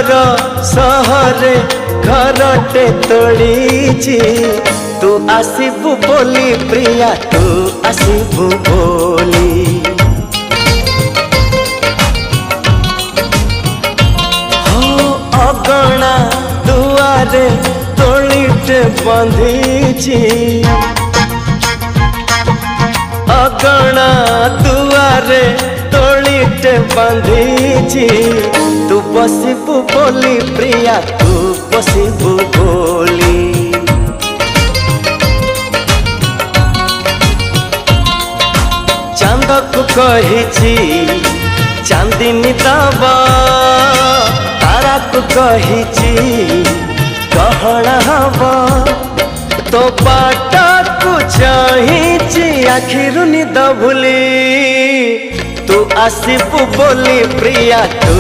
दूर सहरे घरटे तोड़ीची तू आसीबु बोली प्रिया तू आसीबु बोली हो अगणा दुआरे तोड़ीटे बंधीची अगणा दुआरे तोड़ीटे बंधीची तू बसिबु बोली प्रिया तू बसिबु बोली चांद को कहिची चांदिनी दबा तारा को कहिची गहना हवा तो बाटा को चाहिची आखिरु निद भूली तू आसीबु बोली प्रिया तू